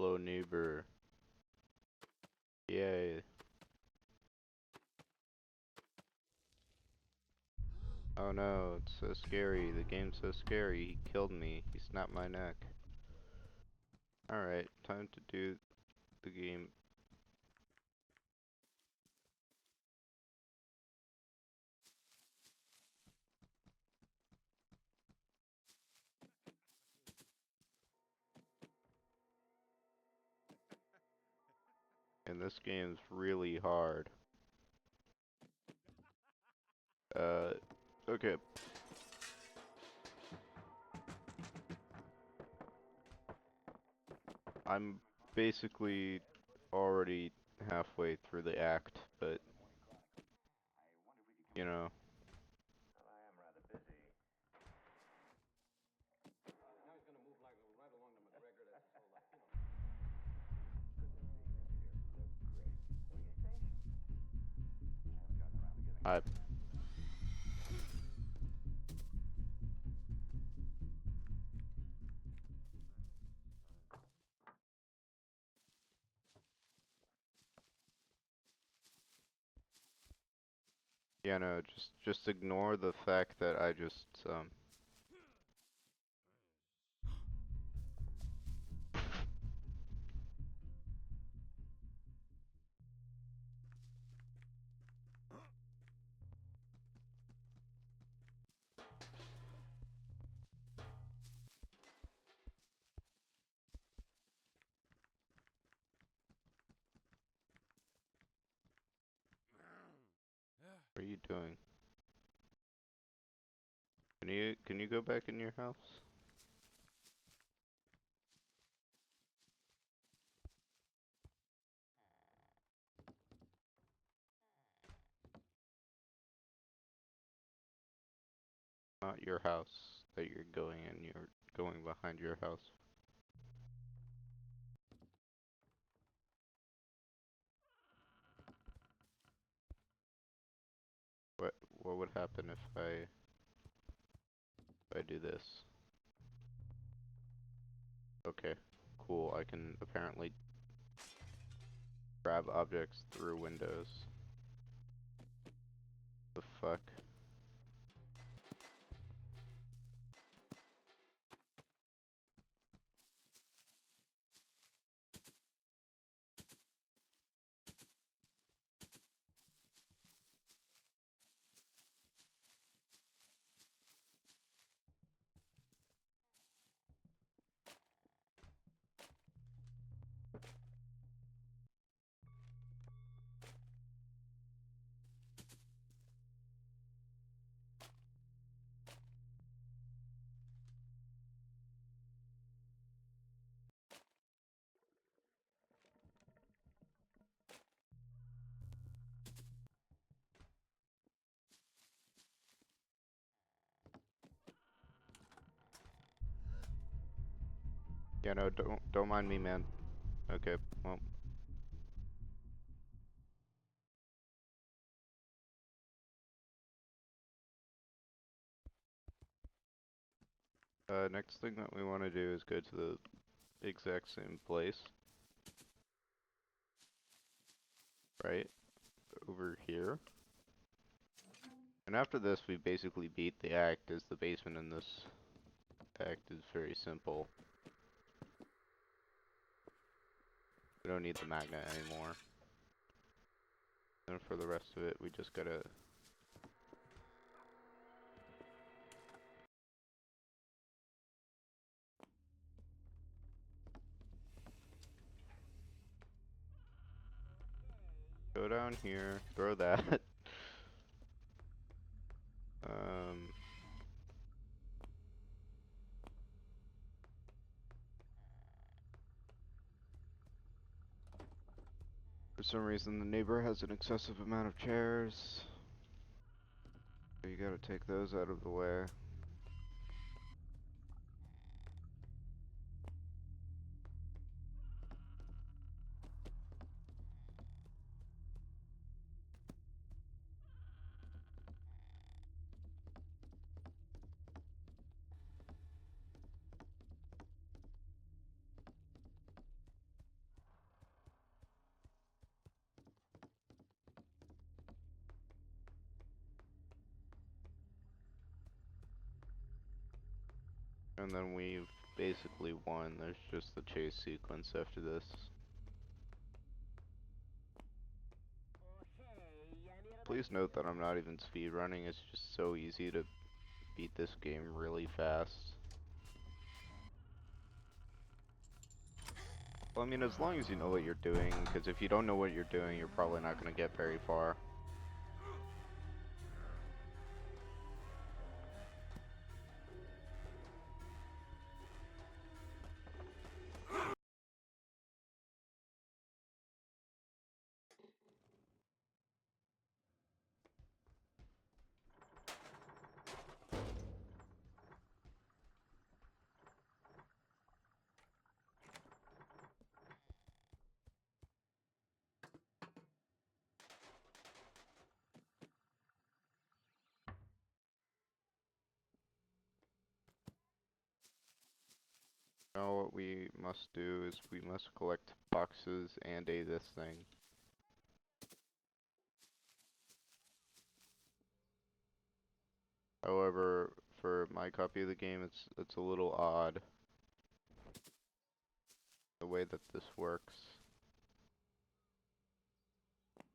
Hello, neighbor. Yay. Oh no, it's so scary. The game's so scary. He killed me. He snapped my neck. Alright, time to do the game. And this game's really hard. Okay. I'm basically already halfway through the act, but, you know. I Yeah, no, just ignore the fact that I just what are you doing? Can you go back in your house? Not your house that you're going in, you're going behind your house. What would happen if I do this? Okay, cool. I can apparently grab objects through windows. The fuck? Yeah, no, don't mind me, man. Okay, well. Next thing that we want to do is go to the exact same place. Right? Over here. And after this, we basically beat the act, as the basement in this act is very simple. We don't need the magnet anymore. And for the rest of it, we just gotta... go down here, throw that. For some reason, the neighbor has an excessive amount of chairs. So you gotta take those out of the way. And then we've basically won. There's just the chase sequence after this. Please note that I'm not even speedrunning. It's just so easy to beat this game really fast. Well, I mean, as long as you know what you're doing, because if you don't know what you're doing, you're probably not going to get very far. Now what we must do is we must collect boxes and a this thing. However, for my copy of the game, it's a little odd the way that this works.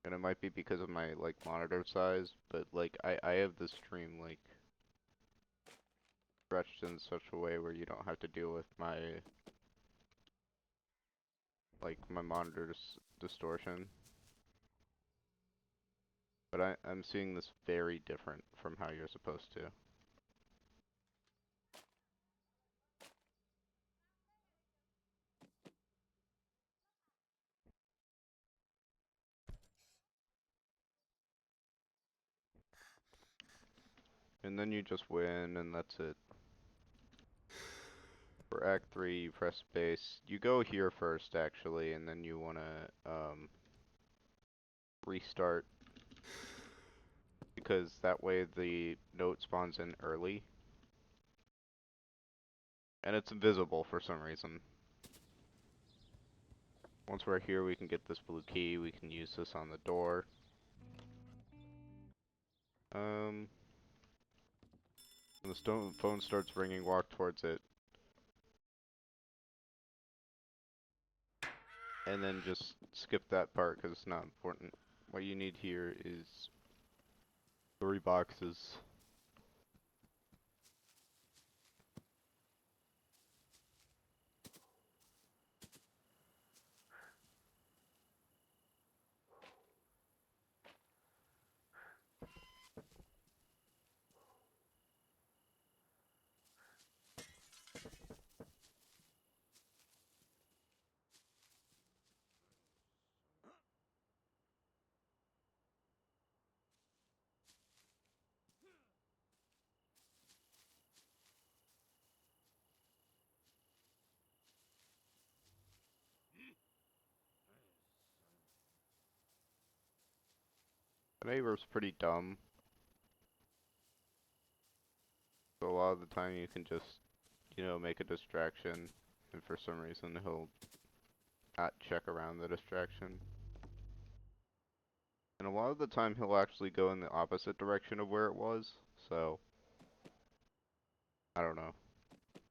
And it might be because of my like monitor size, but like I have the stream like stretched in such a way where you don't have to deal with my my monitor's distortion. But I'm seeing this very different from how you're supposed to. And then you just win, and that's it. For Act 3, you press space. You go here first, actually, and then you want to restart, because that way the note spawns in early. And it's invisible for some reason. Once we're here, we can get this blue key. We can use this on the door. When the phone starts ringing, walk towards it. And then just skip that part because it's not important. What you need here is 3 boxes. The neighbor's pretty dumb, so a lot of the time you can just, you know, make a distraction, and for some reason he'll not check around the distraction. And a lot of the time he'll actually go in the opposite direction of where it was, so I don't know.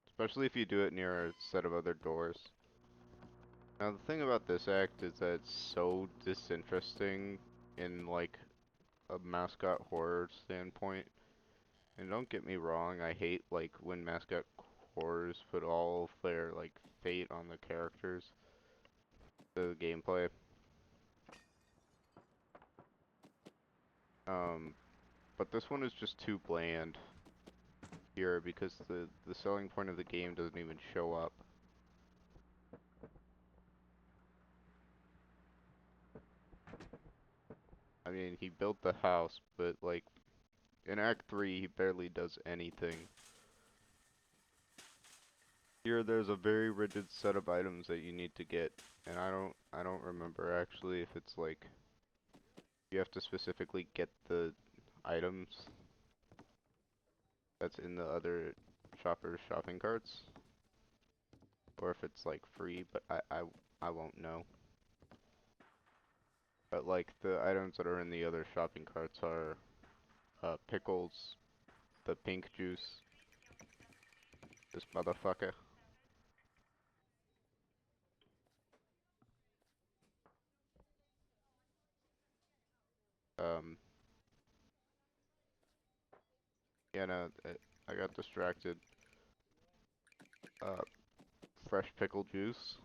Especially if you do it near a set of other doors. Now the thing about this act is that it's so disinteresting in like a mascot horror standpoint. And don't get me wrong, I hate like when mascot horrors put all of their like fate on the characters, the gameplay. But this one is just too bland here because the selling point of the game doesn't even show up. I mean, he built the house, but like in Act 3 he barely does anything. Here there's a very rigid set of items that you need to get, and I don't remember actually if it's like you have to specifically get the items that's in the other shoppers' shopping carts, or if it's like free, but I won't know. But like the items that are in the other shopping carts are pickles, the pink juice, This motherfucker. Um, yeah, no, I got distracted. Uh, fresh pickle juice.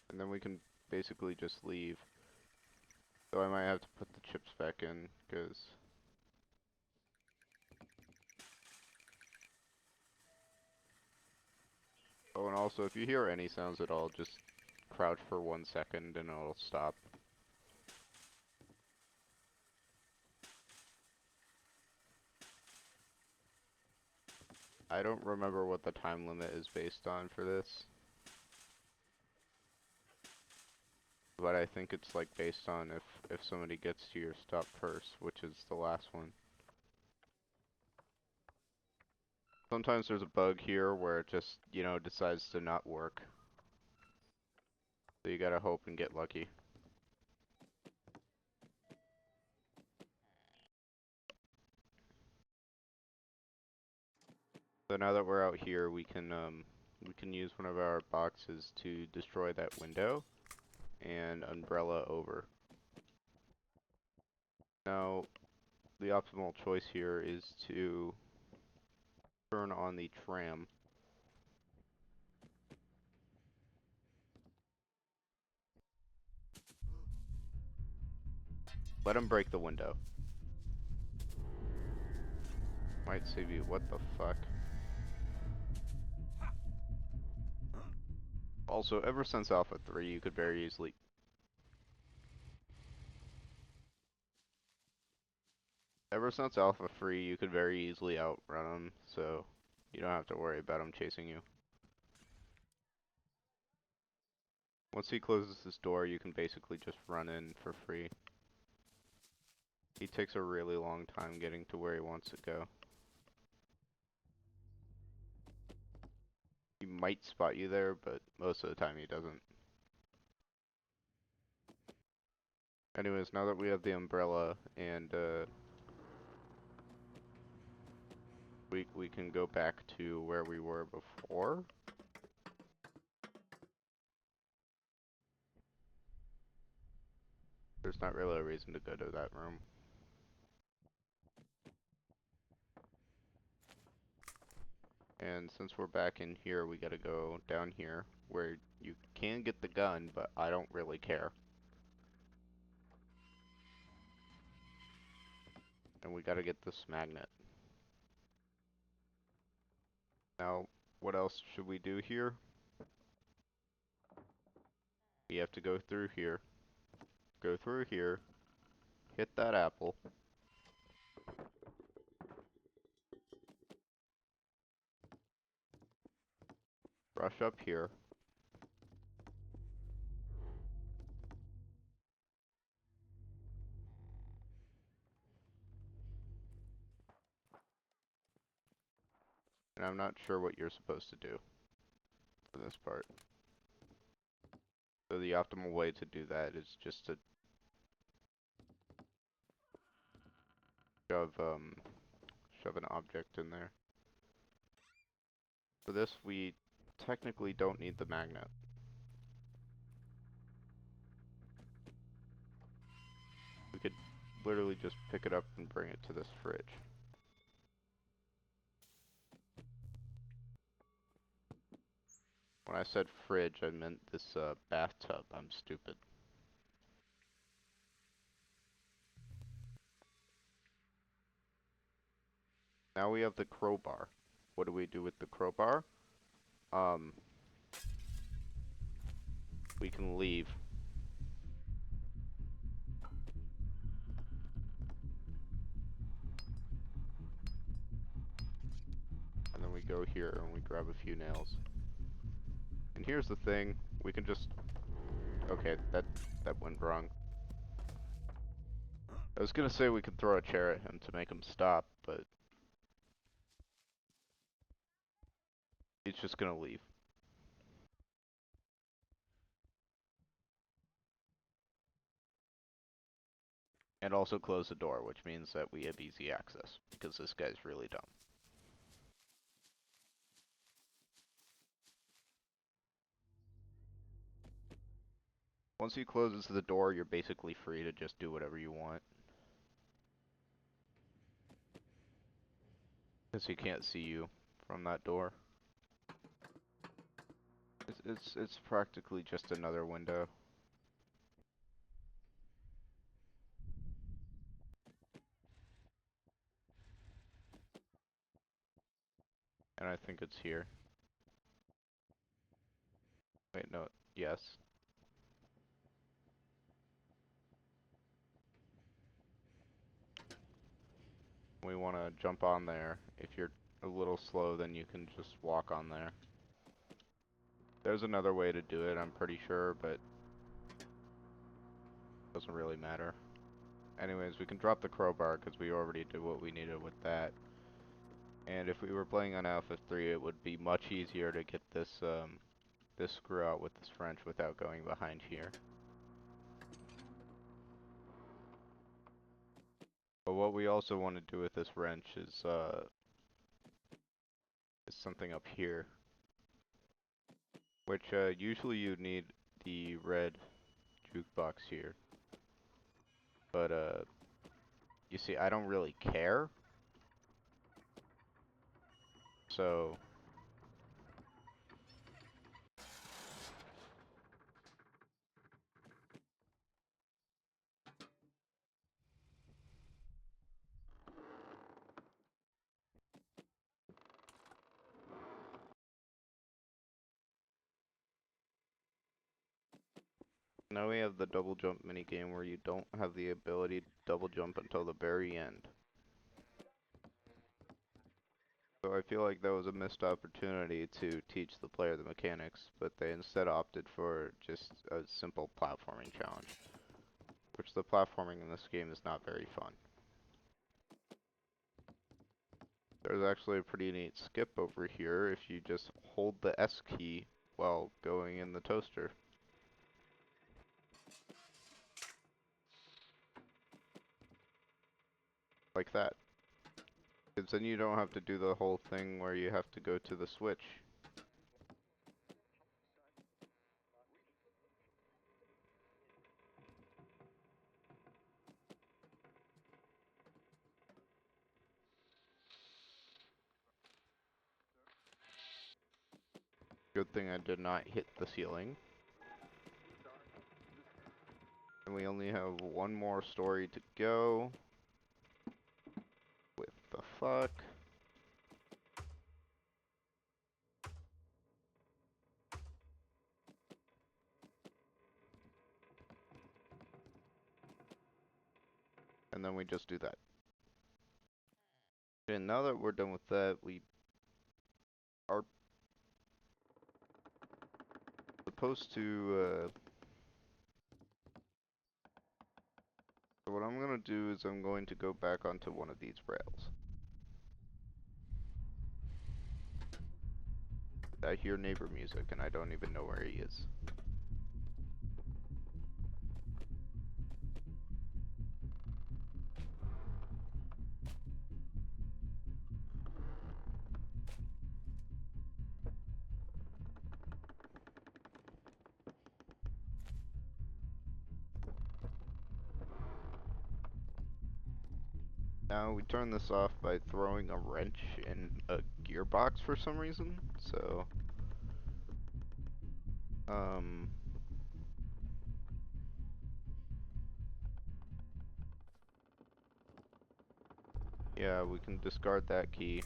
And then we can basically just leave. So I might have to put the chips back in, because... Oh, and also, if you hear any sounds at all, just crouch for 1 second and it'll stop. I don't remember what the time limit is based on for this, but I think it's like based on if somebody gets to your stop first, which is the last one. Sometimes there's a bug here where it just, you know, decides to not work. So you gotta hope and get lucky. So now that we're out here, we can use one of our boxes to destroy that window and umbrella over. Now, the optimal choice here is to turn on the tram. Let him break the window. Might save you. What the fuck? Also, ever since Alpha 3, you could very easily... Ever since Alpha 3, you could very easily outrun him, so you don't have to worry about him chasing you. Once he closes his door, you can basically just run in for free. He takes a really long time getting to where he wants to go. He might spot you there, but most of the time he doesn't. Anyways, now that we have the umbrella and we can go back to where we were before. There's not really a reason to go to that room. And since we're back in here, we gotta go down here, where you can get the gun, but I don't really care. And we gotta get this magnet. Now, what else should we do here? We have to go through here, hit that apple, rush up here, and I'm not sure what you're supposed to do for this part. So the optimal way to do that is just to shove an object in there. For this, we technically don't need the magnet. We could literally just pick it up and bring it to this fridge. When I said fridge, I meant this bathtub. I'm stupid. Now we have the crowbar. What do we do with the crowbar? We can leave. And then we go here and we grab a few nails. And here's the thing, we can just... Okay, that went wrong. I was gonna say we could throw a chair at him to make him stop, but... He's just gonna leave. And also close the door, which means that we have easy access, because this guy's really dumb. Once he closes the door, you're basically free to just do whatever you want. Because he can't see you from that door. It's practically just another window. And I think it's here. Wait, no, yes. We want to jump on there. If you're a little slow, then you can just walk on there. There's another way to do it, I'm pretty sure, but doesn't really matter. Anyways, we can drop the crowbar because we already did what we needed with that. And if we were playing on Alpha 3, it would be much easier to get this screw out with this wrench without going behind here. But what we also want to do with this wrench is something up here, which usually you'd need the red jukebox here. But you see, I don't really care. So now we have the double jump minigame where you don't have the ability to double jump until the very end. So I feel like that was a missed opportunity to teach the player the mechanics, but they instead opted for just a simple platforming challenge, which the platforming in this game is not very fun. There's actually a pretty neat skip over here if you just hold the S key while going in the toaster. Like that. Because then you don't have to do the whole thing where you have to go to the switch. Good thing I did not hit the ceiling. And we only have one more story to go. What the fuck? And then we just do that. And now that we're done with that, we are supposed to, so what I'm gonna do is I'm going to go back onto one of these rails. I hear neighbor music and I don't even know where he is. Now we turn this off by throwing a wrench in a gearbox for some reason, so yeah, we can discard that key.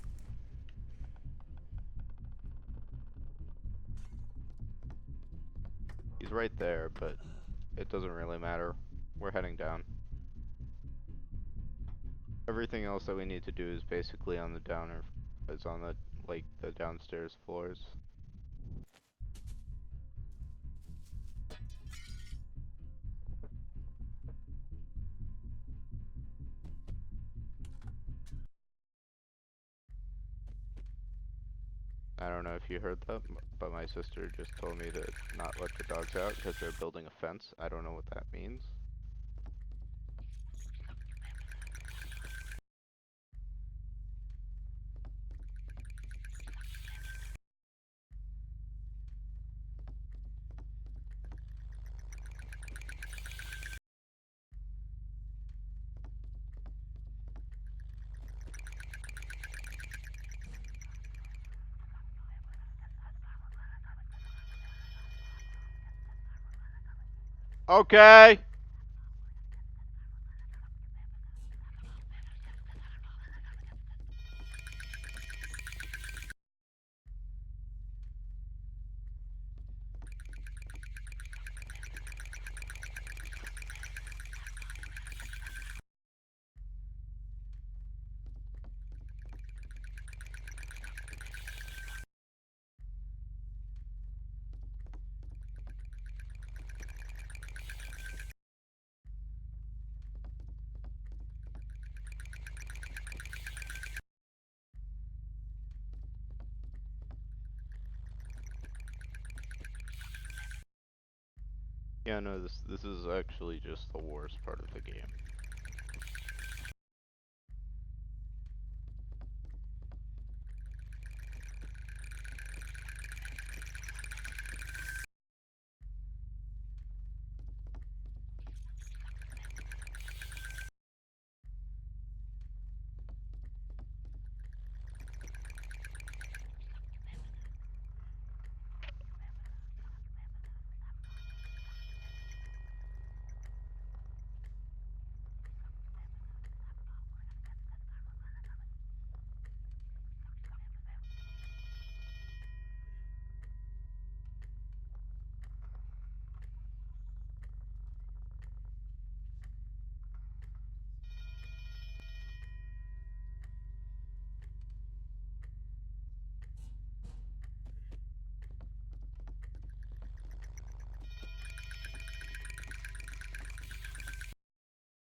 He's right there, but it doesn't really matter. We're heading down. Everything else that we need to do is basically on the downer, is on the, like, the downstairs floors. I don't know if you heard that, but my sister just told me to not let the dogs out because they're building a fence. I don't know what that means. Okay. Yeah, no, this is actually just the worst part of the game.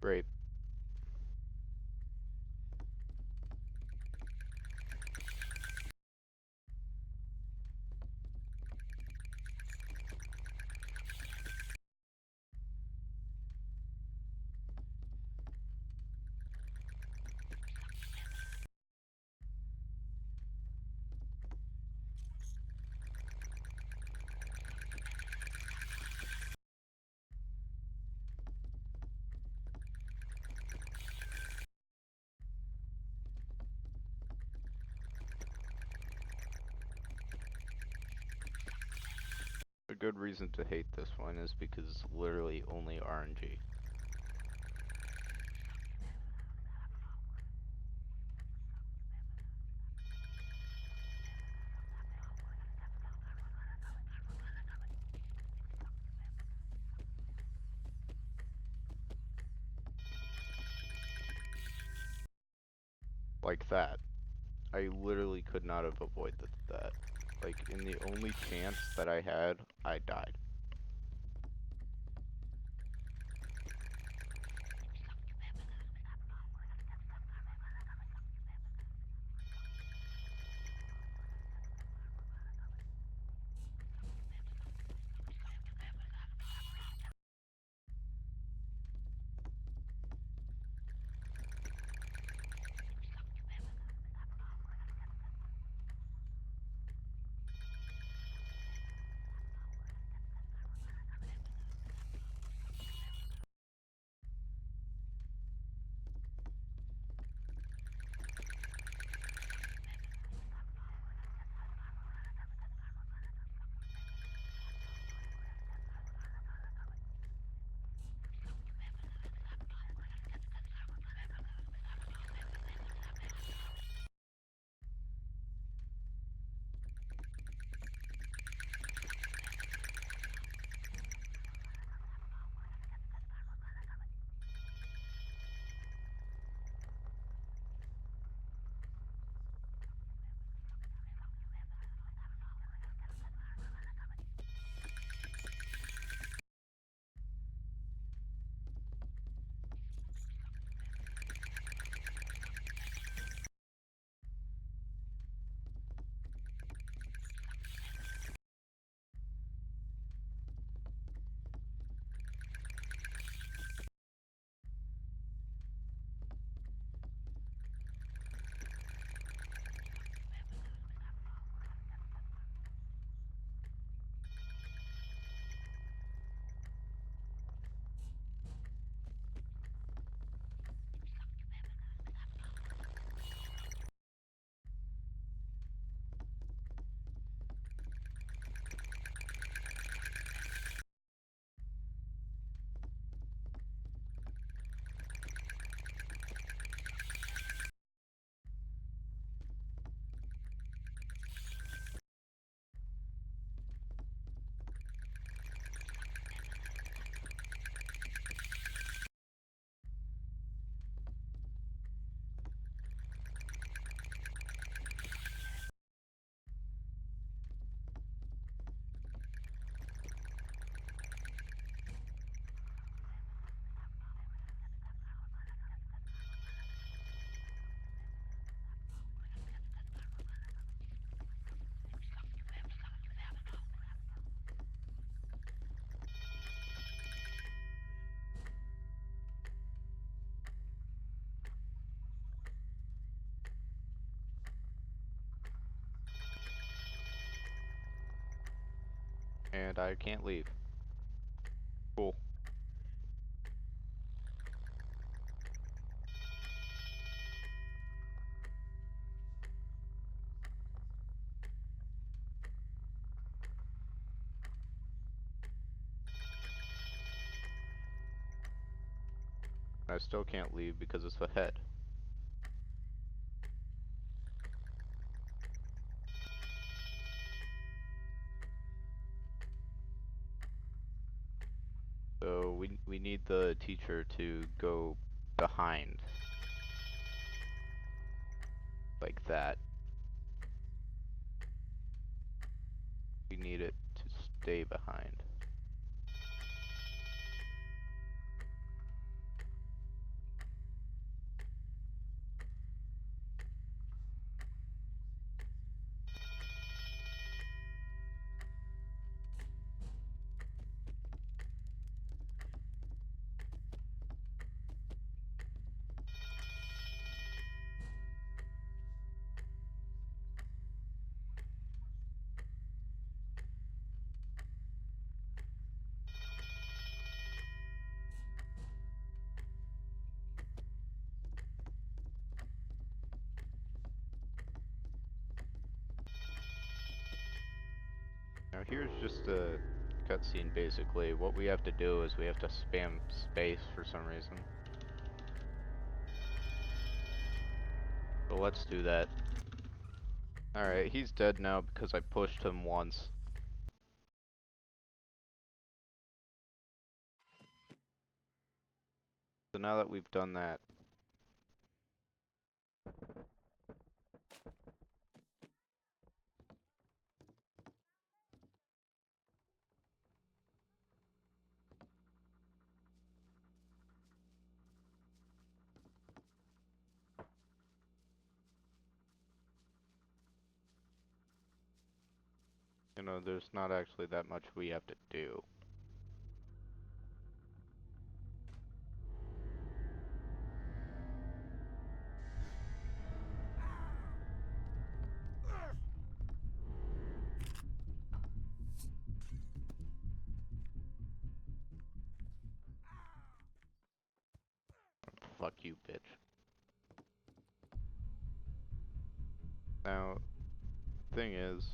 Great. A good reason to hate this one is because it's literally only RNG. Like that. I literally could not have avoided that. Like, in the only chance that I had, I died. And I can't leave. Cool. I still can't leave because it's the head. So we need the teacher to go behind. Like that. We need it to stay behind. Now here's just a cutscene basically. What we have to do is we have to spam space for some reason. So let's do that. Alright, he's dead now because I pushed him once. So now that we've done that, you know, there's not actually that much we have to do. Fuck you, bitch. Now, thing is,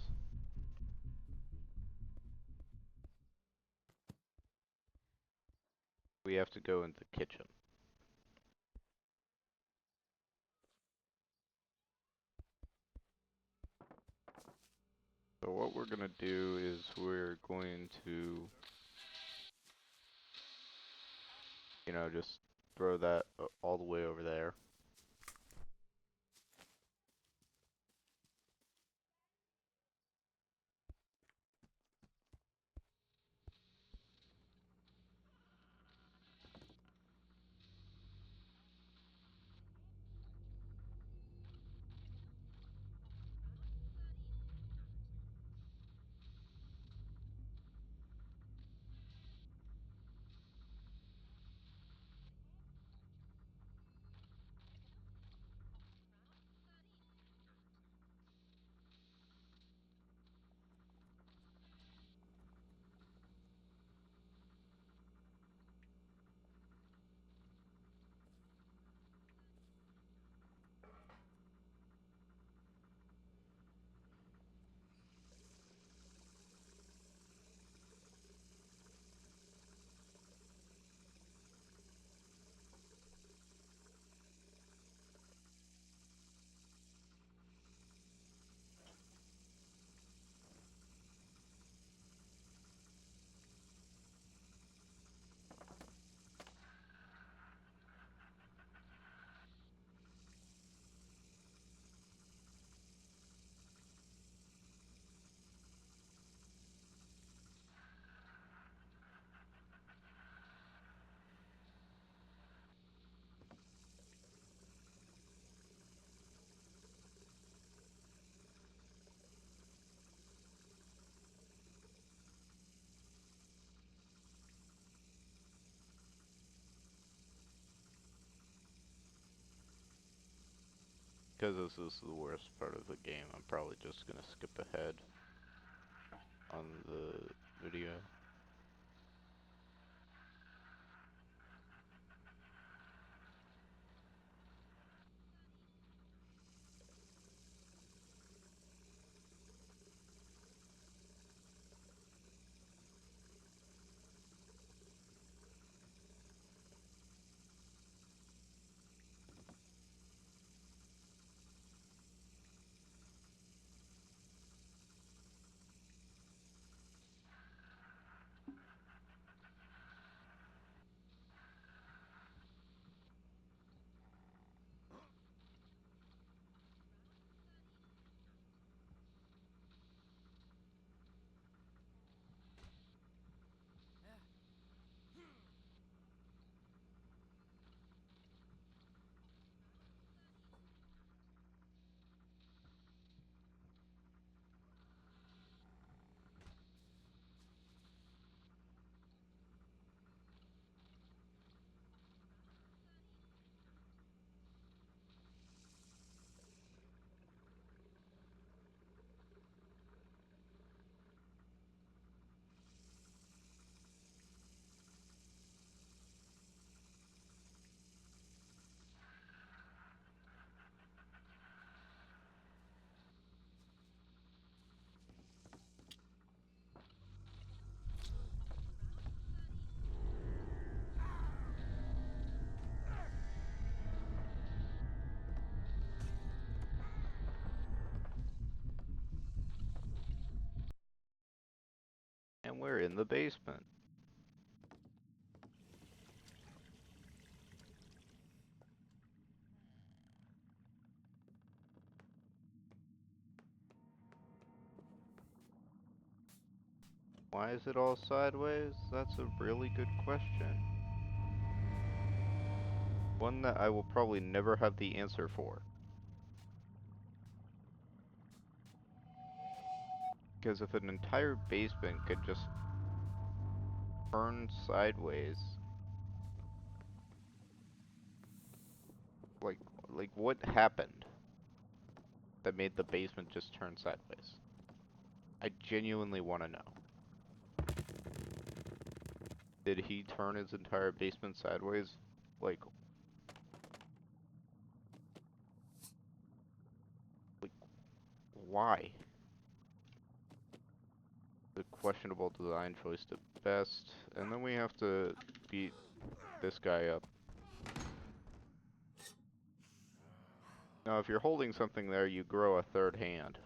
we have to go in the kitchen. So what we're gonna do is we're going to, you know, just throw that all the way over there. Because this is the worst part of the game, I'm probably just gonna skip ahead on the video. And we're in the basement. Why is it all sideways? That's a really good question. One that I will probably never have the answer for. Because if an entire basement could just turn sideways, like, like what happened that made the basement just turn sideways? I genuinely want to know. Did he turn his entire basement sideways? Like, like, why? The questionable design choice to best, and then we have to beat this guy up. Now, if you're holding something there, you grow a third hand.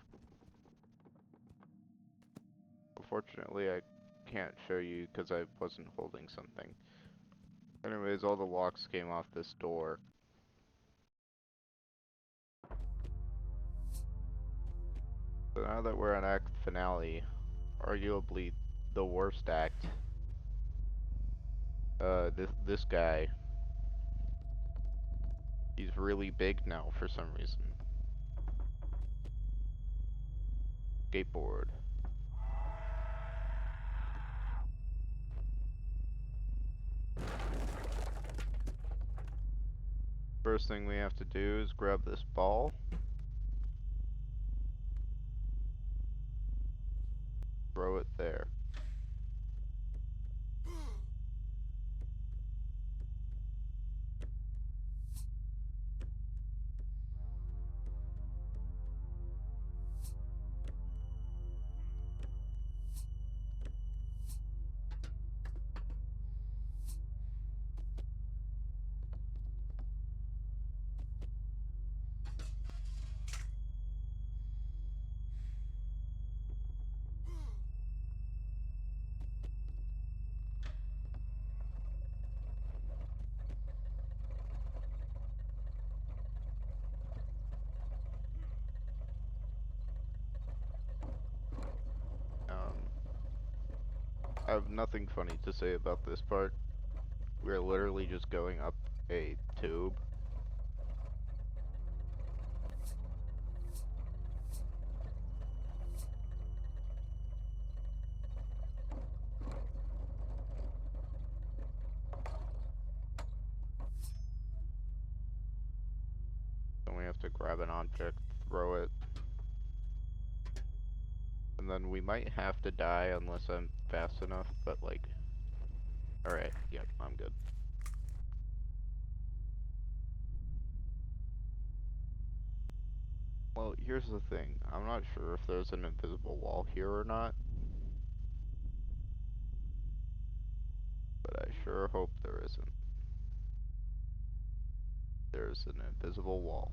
Unfortunately, I can't show you because I wasn't holding something. Anyways, all the locks came off this door. So now that we're on act finale, arguably the worst act, this guy, he's really big now for some reason. Skateboard. First thing we have to do is grab this ball. Throw it there. I have nothing funny to say about this part. We're literally just going up a tube. Then we have to grab an object, throw it, and and then we might have to die unless I'm fast enough, but like... Alright, yep, I'm good. Well, here's the thing. I'm not sure if there's an invisible wall here or not, but I sure hope there isn't. There's an invisible wall.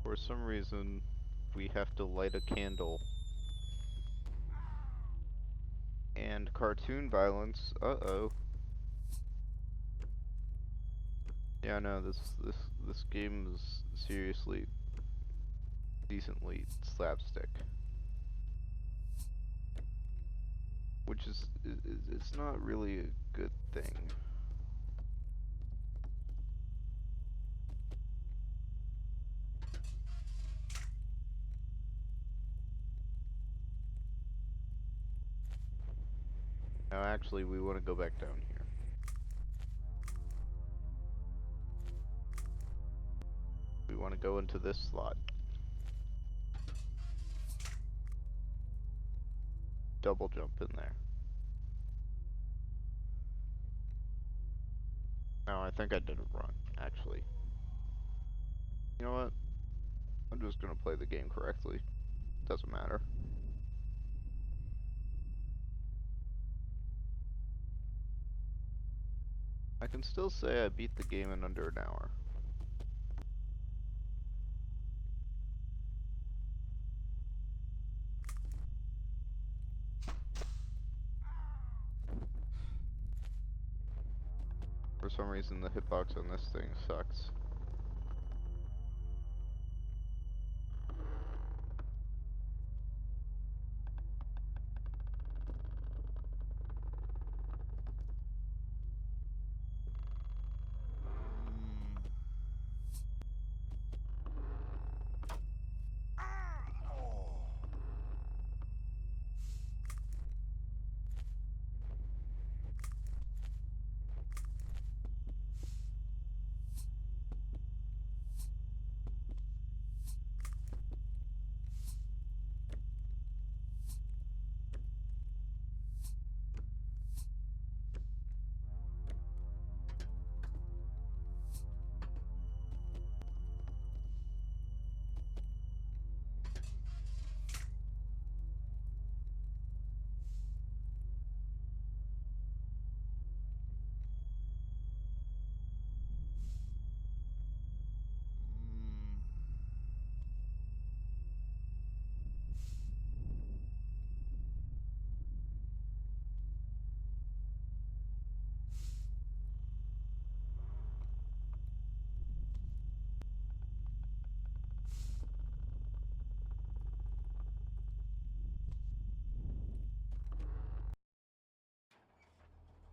For some reason, we have to light a candle. And cartoon violence. Uh-oh. Yeah, no, this game is seriously decently slapstick. Which is it's not really a good thing. Now actually we want to go back down here. We want to go into this slot. Double jump in there. No, I think I did it wrong, actually. You know what? I'm just gonna play the game correctly. Doesn't matter. I can still say I beat the game in under an hour. For some reason, the hitbox on this thing sucks.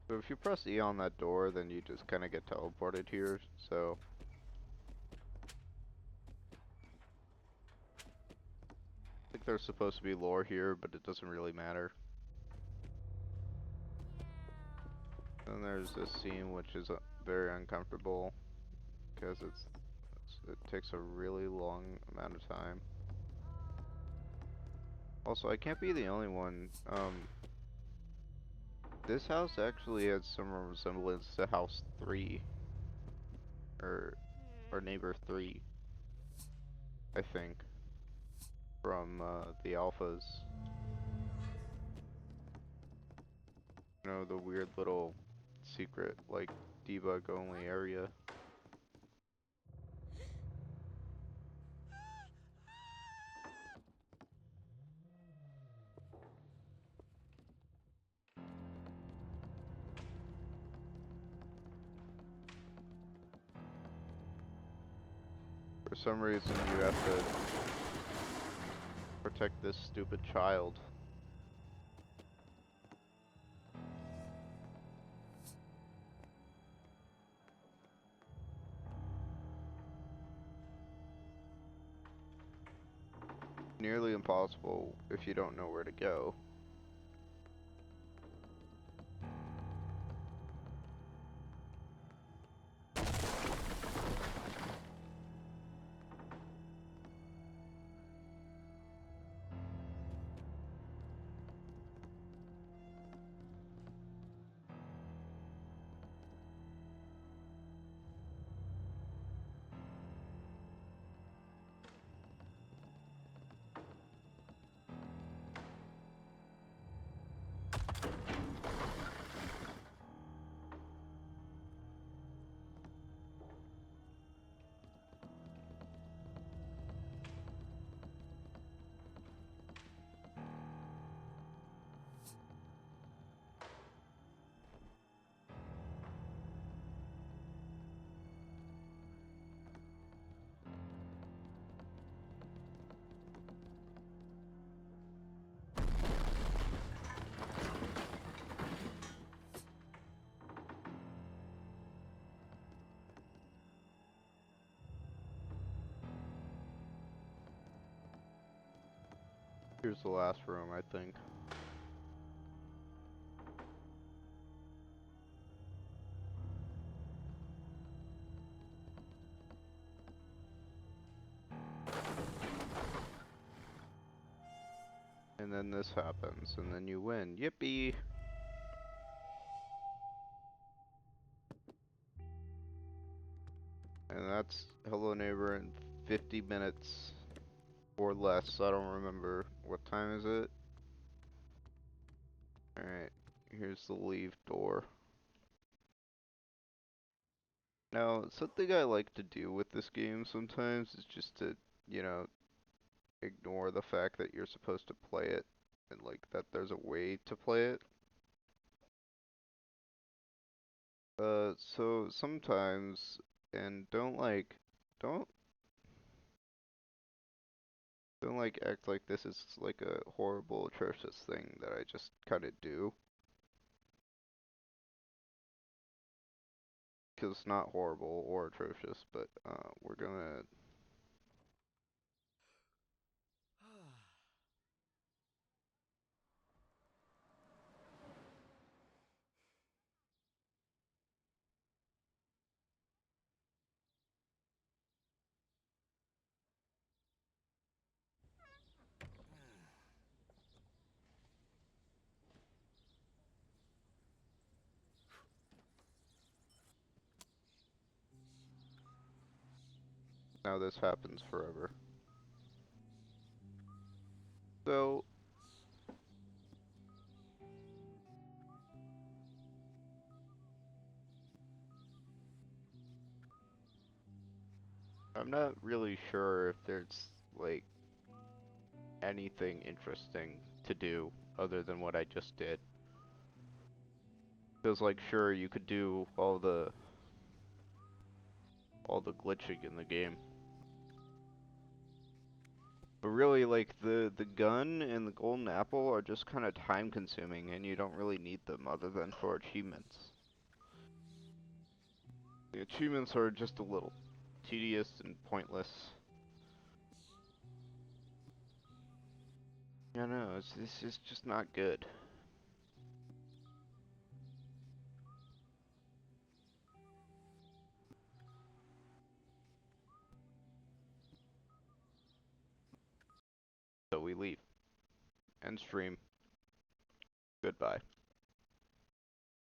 So if you press E on that door, then you just kind of get teleported here, so... there's supposed to be lore here, but it doesn't really matter. Then there's this scene which is very uncomfortable because it takes a really long amount of time. Also, I can't be the only one. This house actually has some resemblance to House 3 or Neighbor 3, I think, from the alphas. You know, the weird little secret, like, debug only area. For some reason, you have to protect this stupid child. Nearly impossible if you don't know where to go. Here's the last room, I think. And then this happens, and then you win. Yippee! And that's Hello Neighbor in 50 minutes or less. I don't remember. What time is it? Alright, here's the leave door. Now, something I like to do with this game sometimes is just to, you know, ignore the fact that you're supposed to play it and like that there's a way to play it. So sometimes, and don't don't like act like this is like a horrible, atrocious thing that I just kind of do. Because it's not horrible or atrocious, but we're gonna. Now this happens forever. So I'm not really sure if there's like anything interesting to do other than what I just did. Feels like sure you could do all the glitching in the game. But really like the gun and the golden apple are just kind of time consuming and you don't really need them other than for achievements. The achievements are just a little tedious and pointless. I know, it's just not good. So we leave. End stream. Goodbye.